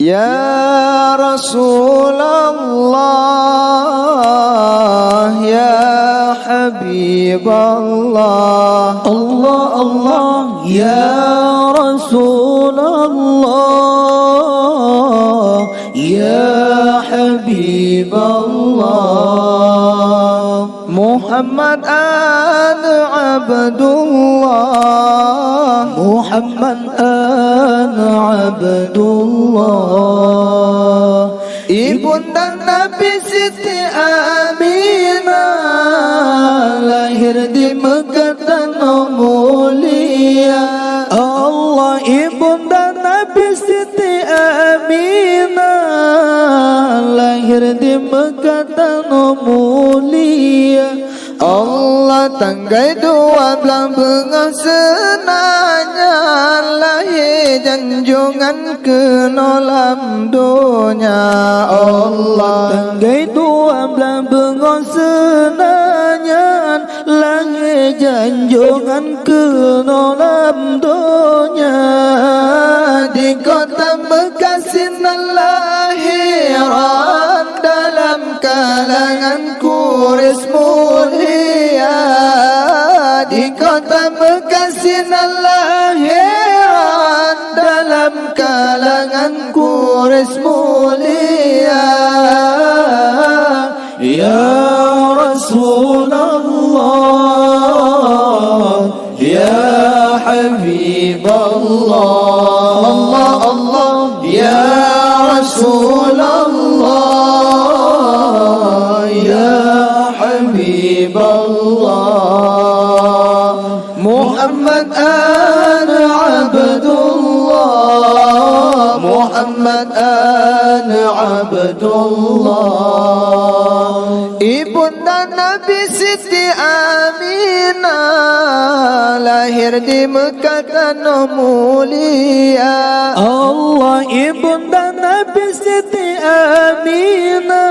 Ya Rasulullah, Ya Habiballah, Allah Allah ya Rasulullah, ya Habiballah. Muhammad an Abdullah, Muhammad an Abdullah. ibunda Nabi Siti Aminah, lahir di Mekah tanah mulia. Allah, ibunda Nabi Siti Aminah, lahir di Mekah tanah mulia. Allah tanggai 12 bengang senanya, lahir janjungan ke nolam dunia. Allah tanggai 12 bengang senanya, lahir janjungan ke nolam dunia. di kota Mekah sinar lahiran, dalam kalangan Quraisy mulia. Di kota Mekah sinar lahiran, dalam kalangan Quraisy mulia. Ya Rasulullah, ya Habiballah. Allah Allah ya Rasulullah, ya Habiballah. Muhammad an Abdullah, Muhammad an Abdullah. Ibunda Nabi Siti Aminah, lahir di Mekah tanah mulia. Allah, ibunda Nabi Siti Aminah,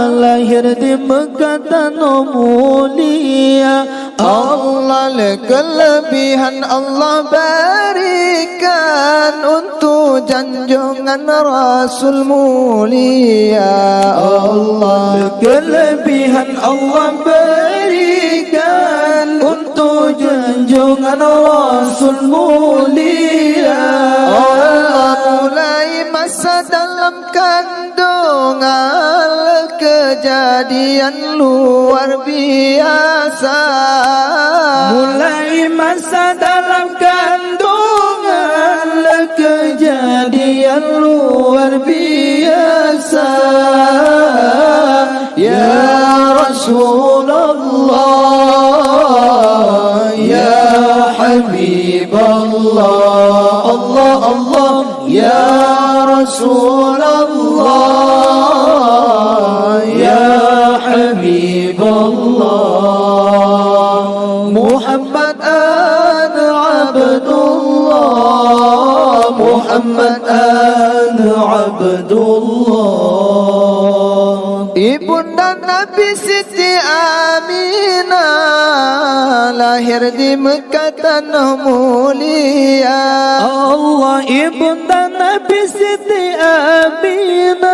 lahir di Mekah tanah mulia. Allah kelebihan Allah berikan untuk junjungan Rasul mulia. Allah kelebihan Allah berikan untuk junjungan Rasul mulia. Allah mulai masa dalam kandungan, kejadian luar biasa. Mulai masa dalam kandungan, kejadian luar biasa. Ya Rasulullah, Ya Habiballah, Allah Allah ya Rasulullah, ya Habiballah. Muhammad an Abdullah, Muhammad an Abdullah. Ibunda Nabi Siti Aminah, lahir di Mekah tanah mulia. Allah, ibunda Nabi Siti Aminah,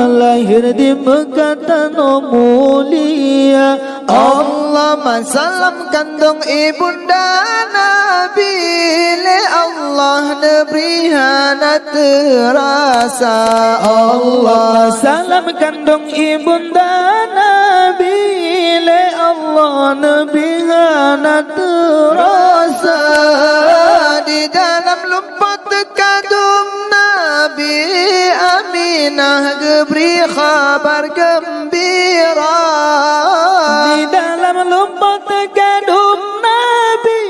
lahir di Mekah tanah mulia. Allah masalam kandung ibunda Nabi, le Allah nebrihana terasa. Allah salam kandung ibunda Nabi, le Allah nebihana terasa. Di dalam luput kandung Nabi Aminah, geberi kabar gembira. Di dalam luput kandung Nabi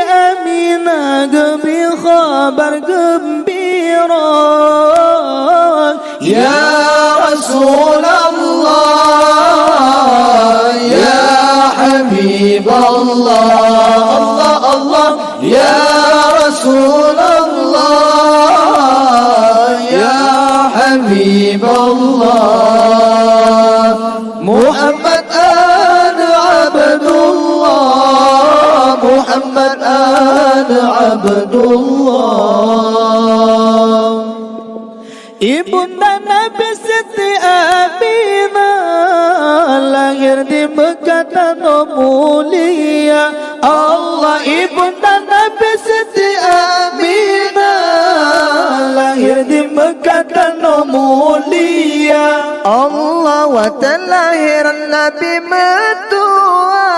Aminah, geberi kabar gembira. Ya Rasulullah, Ya Habiballah, Allah Allah ya Rasulullah, ya Habiballah. Muhammad an Abdullah, Muhammad an Abdullah. Ibunda Nabi Siti Aminah lahir di Mekah tanah mulia. Allah, Ibunda Nabi Siti Aminah lahir di Mekah tanah mulia. Allah, watelahiran Nabi Metua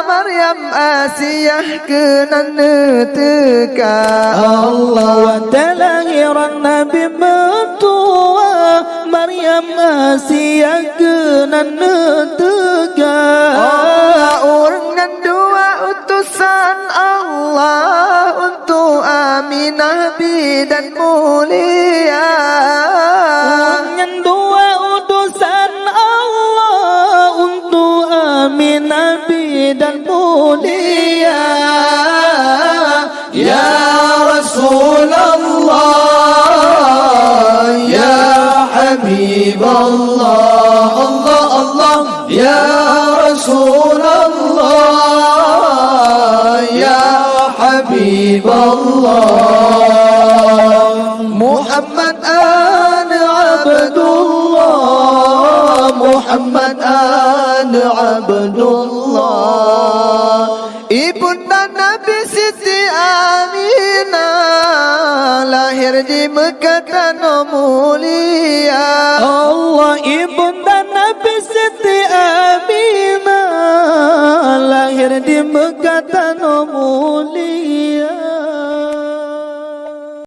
Maryam Asiyah kenana teka. Allah, watelahiran Nabi Metua Maryam Asiyah kenana teka. Allah, urungan dua utusan Allah untuk Aminah bidan mulia. Dengan dua utusan Allah untuk Aminah bidan mulia. Ya Rasulullah, Ya Habibullah, Allah Allah, Ya Rasulullah, Ya Habibullah. Muhammad ana Abdullah, Muhammad ana Abdullah. Ibunda Nabi Siti Aminah lahir di Mekah tanah mulia. Allah, Ibunda Nabi Siti